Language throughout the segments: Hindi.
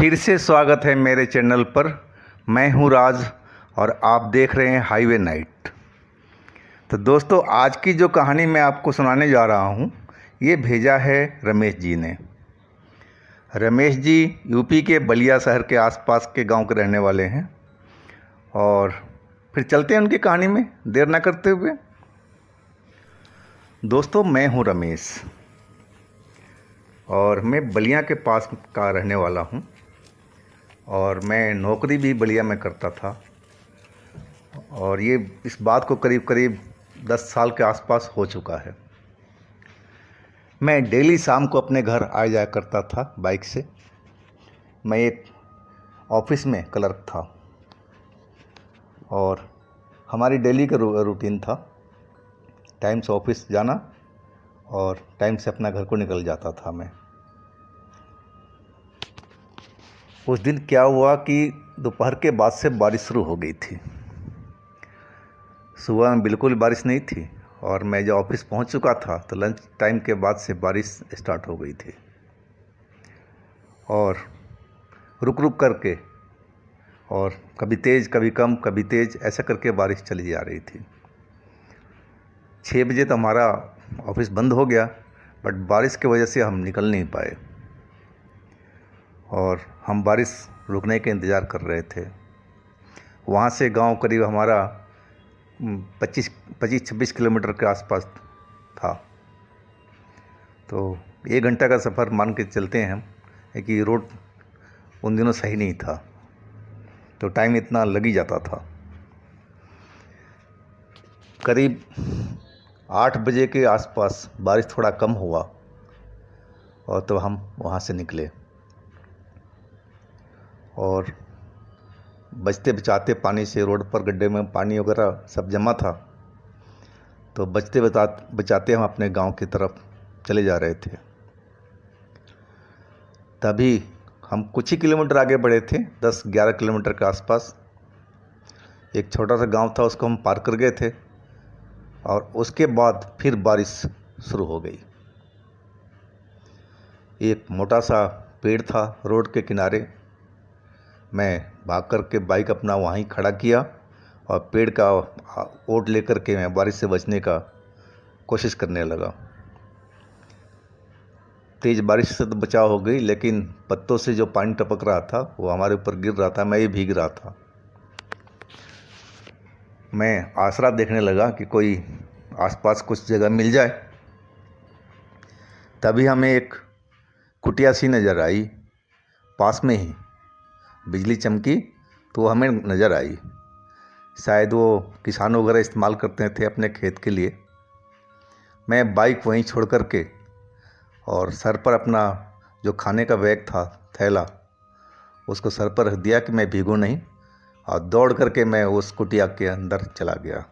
फिर से स्वागत है मेरे चैनल पर। मैं हूं राज और आप देख रहे हैं हाईवे नाइट। तो दोस्तों, आज की जो कहानी मैं आपको सुनाने जा रहा हूं, ये भेजा है रमेश जी ने। रमेश जी यूपी के बलिया शहर के आसपास के गांव के रहने वाले हैं। और फिर चलते हैं उनकी कहानी में, देर ना करते हुए। दोस्तों, मैं हूं रमेश और मैं बलिया के पास का रहने वाला हूं और मैं नौकरी भी बलिया में करता था। और ये इस बात को करीब करीब 10 साल के आसपास हो चुका है। मैं डेली शाम को अपने घर आ जाया करता था बाइक से। मैं एक ऑफिस में क्लर्क था और हमारी डेली का रूटीन था टाइम से ऑफिस जाना और टाइम से अपना घर को निकल जाता था मैं। उस दिन क्या हुआ कि दोपहर के बाद से बारिश शुरू हो गई थी। सुबह में बिल्कुल बारिश नहीं थी और मैं जब ऑफिस पहुंच चुका था तो लंच टाइम के बाद से बारिश स्टार्ट हो गई थी और रुक रुक करके, और कभी तेज़ कभी कम कभी तेज़, ऐसा करके बारिश चली जा रही थी। 6 बजे तो हमारा ऑफिस बंद हो गया, बट बारिश की वजह से हम निकल नहीं पाए और हम बारिश रुकने के इंतज़ार कर रहे थे। वहाँ से गांव करीब हमारा 25-26 किलोमीटर के आसपास था। तो 1 घंटा का सफ़र मान के चलते हैं हम, कि रोड उन दिनों सही नहीं था तो टाइम इतना लग ही जाता था। करीब 8 बजे के आसपास बारिश थोड़ा कम हुआ और तो हम वहाँ से निकले और बचते बचाते पानी से, रोड पर गड्ढे में पानी वगैरह सब जमा था, तो बचते बचाते हम अपने गांव की तरफ चले जा रहे थे। तभी हम कुछ ही किलोमीटर आगे बढ़े थे, 10-11 किलोमीटर के आसपास एक छोटा सा गांव था, उसको हम पार कर गए थे और उसके बाद फिर बारिश शुरू हो गई। एक मोटा सा पेड़ था रोड के किनारे। मैं भाग कर के बाइक अपना वहीं खड़ा किया और पेड़ का ओट लेकर के मैं बारिश से बचने का कोशिश करने लगा। तेज़ बारिश से तो बचाव हो गई, लेकिन पत्तों से जो पानी टपक रहा था वो हमारे ऊपर गिर रहा था, मैं ये भीग रहा था। मैं आसरा देखने लगा कि कोई आसपास कुछ जगह मिल जाए। तभी हमें एक कुटिया सी नज़र आई, पास में ही बिजली चमकी तो हमें नज़र आई। शायद वो किसान वगैरह इस्तेमाल करते थे अपने खेत के लिए। मैं बाइक वहीं छोड़ कर के और सर पर अपना जो खाने का बैग था, थैला, उसको सर पर रख दिया कि मैं भीगूं नहीं, और दौड़ करके मैं उस कुटिया के अंदर चला गया।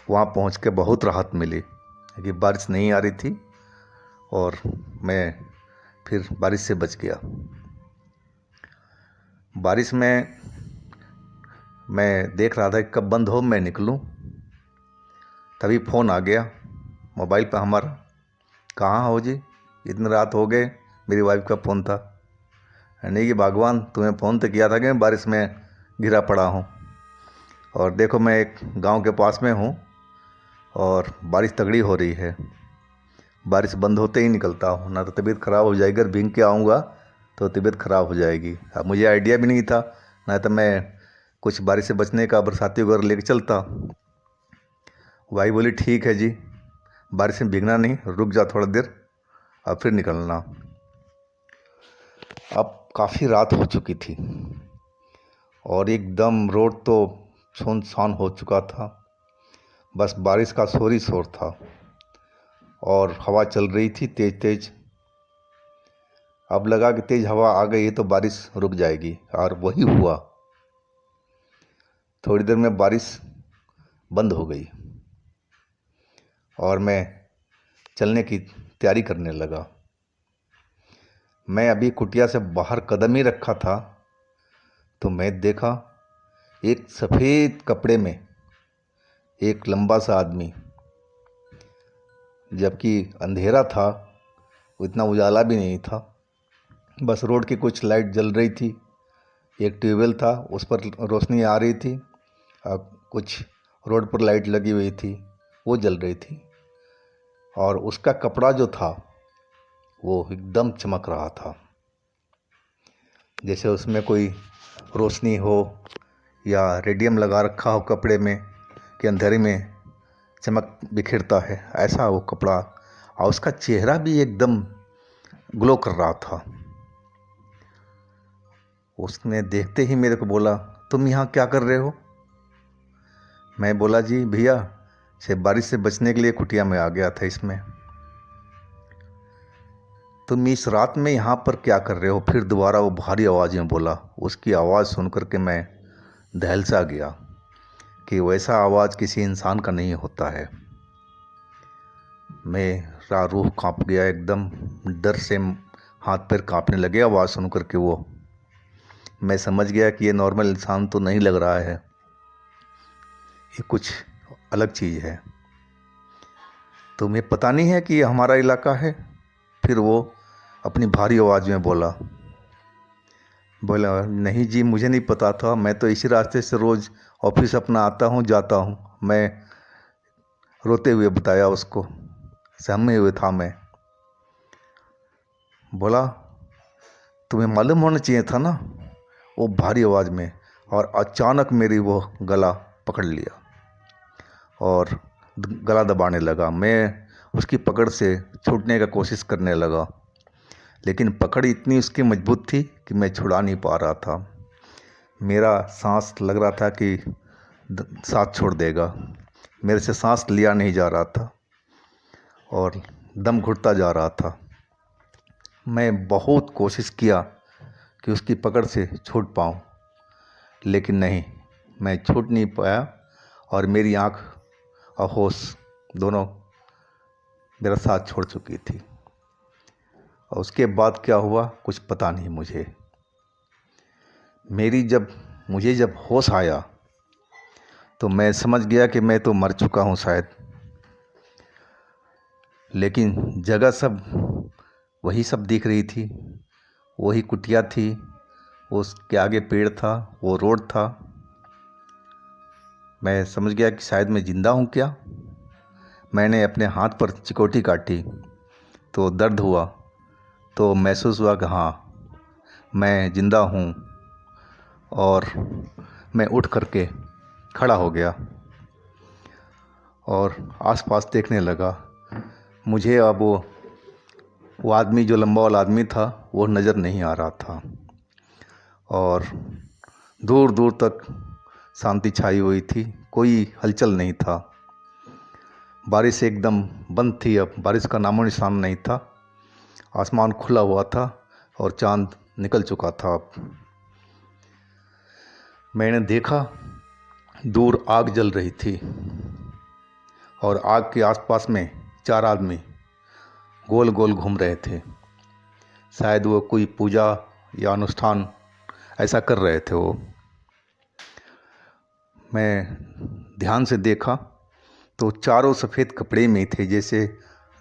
वहाँ पहुँच के बहुत राहत मिली कि बारिश नहीं आ रही थी और मैं फिर बारिश से बच गया। बारिश में मैं देख रहा था कि कब बंद हो मैं निकलूं। तभी फ़ोन आ गया मोबाइल पर हमारा। कहाँ हो जी, इतनी रात हो गए? मेरी वाइफ का फ़ोन था। नहीं कि भगवान, तुम्हें फ़ोन तो किया था कि मैं बारिश में घिरा पड़ा हूँ और देखो मैं एक गांव के पास में हूँ और बारिश तगड़ी हो रही है। बारिश बंद होते ही निकलता हूँ, ना तो तबीयत ख़राब हो जाएगी, अगर भीग के आऊँगा तो तबीयत ख़राब हो जाएगी। अब मुझे आइडिया भी नहीं था, ना तो मैं कुछ बारिश से बचने का बरसाती वगैरह लेके चलता। भाई बोली ठीक है जी, बारिश में भीगना नहीं, रुक जा थोड़ा देर और फिर निकलना। अब काफ़ी रात हो चुकी थी और एकदम रोड तो सुनसान हो चुका था। बस बारिश का शोर ही शोर था और हवा चल रही थी तेज तेज। अब लगा कि तेज हवा आ गई है तो बारिश रुक जाएगी, और वही हुआ। थोड़ी देर में बारिश बंद हो गई और मैं चलने की तैयारी करने लगा। मैं अभी कुटिया से बाहर कदम ही रखा था तो मैं देखा एक सफ़ेद कपड़े में एक लंबा सा आदमी, जबकि अंधेरा था, इतना उजाला भी नहीं था, बस रोड की कुछ लाइट जल रही थी, एक ट्यूबवेल था उस पर रोशनी आ रही थी, और कुछ रोड पर लाइट लगी हुई थी वो जल रही थी, और उसका कपड़ा जो था वो एकदम चमक रहा था, जैसे उसमें कोई रोशनी हो या रेडियम लगा रखा हो कपड़े में कि अंधेरे में चमक बिखेरता है, ऐसा वो कपड़ा। और उसका चेहरा भी एकदम ग्लो कर रहा था। उसने देखते ही मेरे को बोला, तुम यहाँ क्या कर रहे हो? मैं बोला, जी भैया से बारिश से बचने के लिए कुटिया में आ गया था इसमें। तुम इस रात में यहाँ पर क्या कर रहे हो? फिर दोबारा वो भारी आवाज़ में बोला। उसकी आवाज़ सुन कर के मैं दहल सा गया कि वैसा आवाज़ किसी इंसान का नहीं होता है। मेरा रूह कांप गया, एकदम डर से हाथ पैर कांपने लगे आवाज़ सुन कर के। वो मैं समझ गया कि ये नॉर्मल इंसान तो नहीं लग रहा है, ये कुछ अलग चीज़ है। तुम्हें पता नहीं है कि ये हमारा इलाका है? फिर वो अपनी भारी आवाज़ में बोला, नहीं जी मुझे नहीं पता था, मैं तो इसी रास्ते से रोज़ ऑफिस अपना आता हूँ जाता हूँ। मैं रोते हुए बताया उसको, सहमे हुए था मैं। बोला, तुम्हें मालूम होना चाहिए था ना। वो भारी आवाज़ में, और अचानक मेरी वो गला पकड़ लिया और गला दबाने लगा। मैं उसकी पकड़ से छूटने का कोशिश करने लगा, लेकिन पकड़ इतनी उसकी मजबूत थी कि मैं छुड़ा नहीं पा रहा था। मेरा सांस लग रहा था कि साथ छोड़ देगा, मेरे से सांस लिया नहीं जा रहा था और दम घुटता जा रहा था। मैं बहुत कोशिश किया कि उसकी पकड़ से छूट पाऊँ, लेकिन नहीं, मैं छूट नहीं पाया और मेरी आँख और होश दोनों मेरा साथ छोड़ चुकी थी। और उसके बाद क्या हुआ कुछ पता नहीं मुझे। मुझे जब होश आया तो मैं समझ गया कि मैं तो मर चुका हूँ शायद, लेकिन जगह सब वही सब दिख रही थी। वही कुटिया थी, उसके आगे पेड़ था, वो रोड था। मैं समझ गया कि शायद मैं ज़िंदा हूँ क्या। मैंने अपने हाथ पर चिकोटी काटी तो दर्द हुआ, तो महसूस हुआ कि हाँ मैं ज़िंदा हूँ, और मैं उठ करके खड़ा हो गया और आसपास देखने लगा। मुझे अब वो आदमी, जो लंबा वाला आदमी था, वो नज़र नहीं आ रहा था, और दूर दूर तक शांति छाई हुई थी, कोई हलचल नहीं था। बारिश एकदम बंद थी, अब बारिश का नामो निशान नहीं था। आसमान खुला हुआ था और चांद निकल चुका था। अब मैंने देखा दूर आग जल रही थी, और आग के आसपास में 4 आदमी गोल गोल घूम रहे थे। शायद वो कोई पूजा या अनुष्ठान ऐसा कर रहे थे वो। मैं ध्यान से देखा तो चारों सफ़ेद कपड़े में थे, जैसे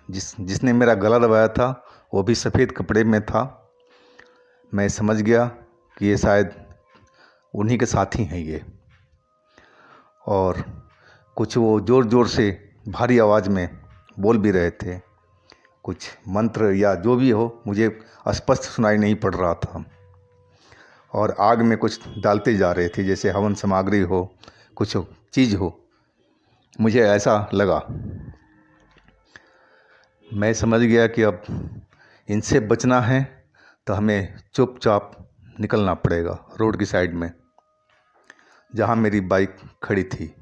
जिसने मेरा गला दबाया था वो भी सफ़ेद कपड़े में था। मैं समझ गया कि ये शायद उन्हीं के साथी हैं ये। और कुछ वो ज़ोर ज़ोर से भारी आवाज़ में बोल भी रहे थे, कुछ मंत्र या जो भी हो, मुझे स्पष्ट सुनाई नहीं पड़ रहा था। और आग में कुछ डालते जा रहे थे, जैसे हवन सामग्री हो, कुछ चीज़ हो, मुझे ऐसा लगा। मैं समझ गया कि अब इनसे बचना है तो हमें चुपचाप निकलना पड़ेगा रोड की साइड में जहाँ मेरी बाइक खड़ी थी।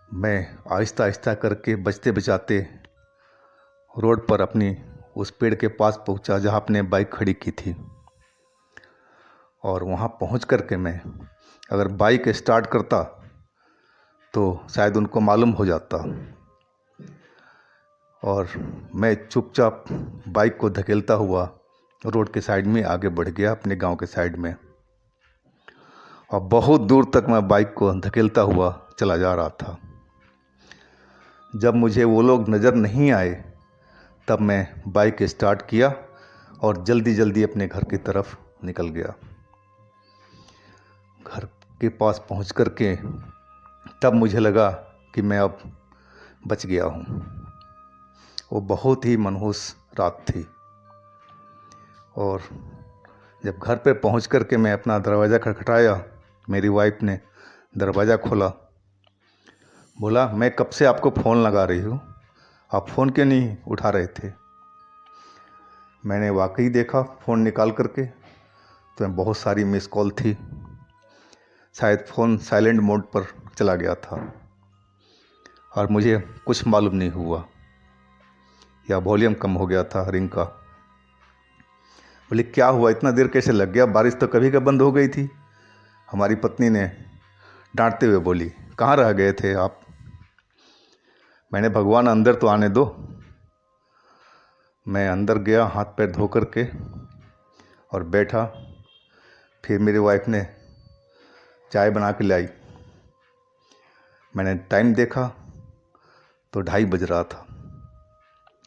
मैं आहिस्ता आहिस्ता करके बचते बचाते रोड पर अपनी उस पेड़ के पास पहुंचा जहाँ अपने बाइक खड़ी की थी। और वहाँ पहुंच कर के मैं अगर बाइक स्टार्ट करता तो शायद उनको मालूम हो जाता, और मैं चुपचाप बाइक को धकेलता हुआ रोड के साइड में आगे बढ़ गया, अपने गांव के साइड में। और बहुत दूर तक मैं बाइक को धकेलता हुआ चला जा रहा था। जब मुझे वो लोग नज़र नहीं आए तब मैं बाइक स्टार्ट किया और जल्दी जल्दी अपने घर की तरफ निकल गया। घर के पास पहुंच कर के तब मुझे लगा कि मैं अब बच गया हूँ। वो बहुत ही मनहूस रात थी। और जब घर पे पहुंच कर के मैं अपना दरवाज़ा खटखटाया, मेरी वाइफ ने दरवाज़ा खोला। बोला, मैं कब से आपको फ़ोन लगा रही हूँ, आप फ़ोन क्यों नहीं उठा रहे थे? मैंने वाकई देखा फ़ोन निकाल कर के, तो बहुत सारी मिस कॉल थी। शायद फ़ोन साइलेंट मोड पर चला गया था और मुझे कुछ मालूम नहीं हुआ, या वॉल्यूम कम हो गया था रिंग का। बोले, क्या हुआ, इतना देर कैसे लग गया? बारिश तो कभी का बंद हो गई थी। हमारी पत्नी ने डांटते हुए बोली, कहाँ रह गए थे आप? मैंने, भगवान अंदर तो आने दो। मैं अंदर गया हाथ पैर धो कर के और बैठा। फिर मेरी वाइफ ने चाय बना के लाई। मैंने टाइम देखा तो 2:30 बज रहा था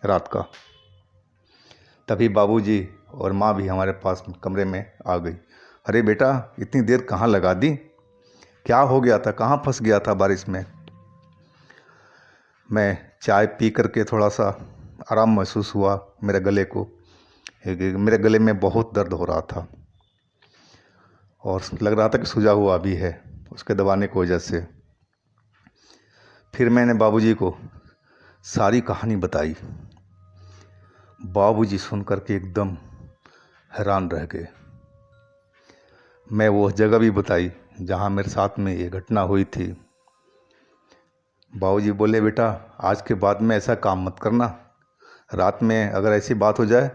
रात का। तभी बाबूजी और माँ भी हमारे पास कमरे में आ गई। अरे बेटा, इतनी देर कहाँ लगा दी? क्या हो गया था? कहाँ फंस गया था बारिश में? मैं चाय पी करके थोड़ा सा आराम महसूस हुआ मेरे गले को। मेरे गले में बहुत दर्द हो रहा था और लग रहा था कि सूजा हुआ भी है उसके दबाने की वजह से। फिर मैंने बाबूजी को सारी कहानी बताई। बाबूजी सुन कर के एकदम हैरान रह गए। मैं वो जगह भी बताई जहाँ मेरे साथ में ये घटना हुई थी। बाबूजी बोले, बेटा आज के बाद में ऐसा काम मत करना। रात में अगर ऐसी बात हो जाए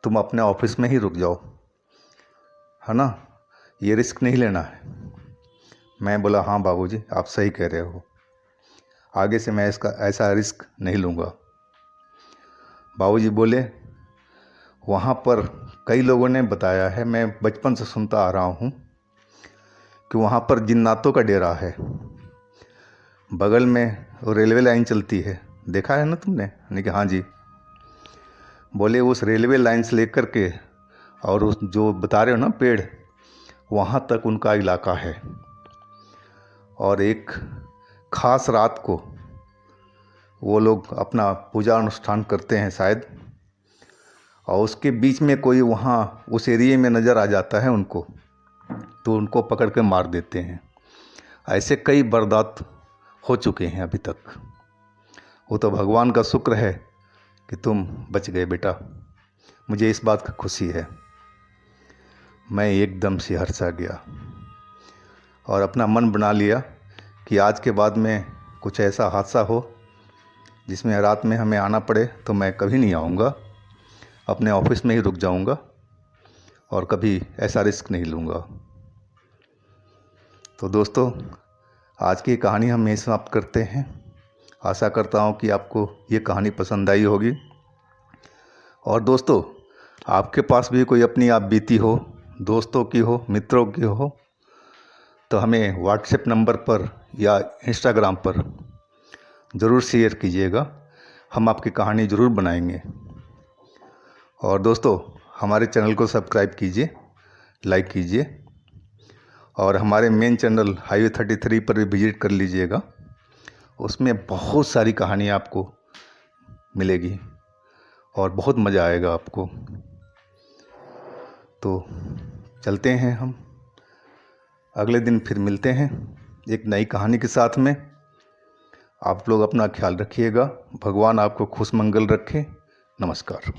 तुम अपने ऑफिस में ही रुक जाओ, है ना, ये रिस्क नहीं लेना है। मैं बोला, हाँ बाबूजी आप सही कह रहे हो, आगे से मैं इसका ऐसा रिस्क नहीं लूँगा। बाबूजी बोले, वहाँ पर कई लोगों ने बताया है, मैं बचपन से सुनता आ रहा हूँ कि वहाँ पर जिन्नातों का डेरा है। बगल में रेलवे लाइन चलती है, देखा है ना तुमने? मैंने कहा, हाँ जी। बोले, उस रेलवे लाइन से लेकर के और उस जो बता रहे हो ना पेड़, वहाँ तक उनका इलाका है। और एक ख़ास रात को वो लोग अपना पूजा अनुष्ठान करते हैं शायद, और उसके बीच में कोई वहाँ उस एरिए में नज़र आ जाता है उनको, तो उनको पकड़ के मार देते हैं। ऐसे कई वारदात हो चुके हैं अभी तक। वो तो भगवान का शुक्र है कि तुम बच गए बेटा, मुझे इस बात की खुशी है। मैं एकदम से हर्षा गया और अपना मन बना लिया कि आज के बाद में कुछ ऐसा हादसा हो जिसमें रात में हमें आना पड़े तो मैं कभी नहीं आऊँगा, अपने ऑफिस में ही रुक जाऊँगा और कभी ऐसा रिस्क नहीं लूँगा। तो दोस्तों, आज की कहानी हम यहीं समाप्त करते हैं। आशा करता हूँ कि आपको ये कहानी पसंद आई होगी। और दोस्तों, आपके पास भी कोई अपनी आप बीती हो, दोस्तों की हो, मित्रों की हो, तो हमें व्हाट्सएप नंबर पर या इंस्टाग्राम पर ज़रूर शेयर कीजिएगा, हम आपकी कहानी ज़रूर बनाएंगे। और दोस्तों, हमारे चैनल को सब्सक्राइब कीजिए, लाइक कीजिए और हमारे मेन चैनल हाईवे 33 पर भी विजिट कर लीजिएगा। उसमें बहुत सारी कहानियाँ आपको मिलेगी और बहुत मज़ा आएगा आपको। तो चलते हैं, हम अगले दिन फिर मिलते हैं एक नई कहानी के साथ में। आप लोग अपना ख्याल रखिएगा, भगवान आपको खुश मंगल रखे। नमस्कार।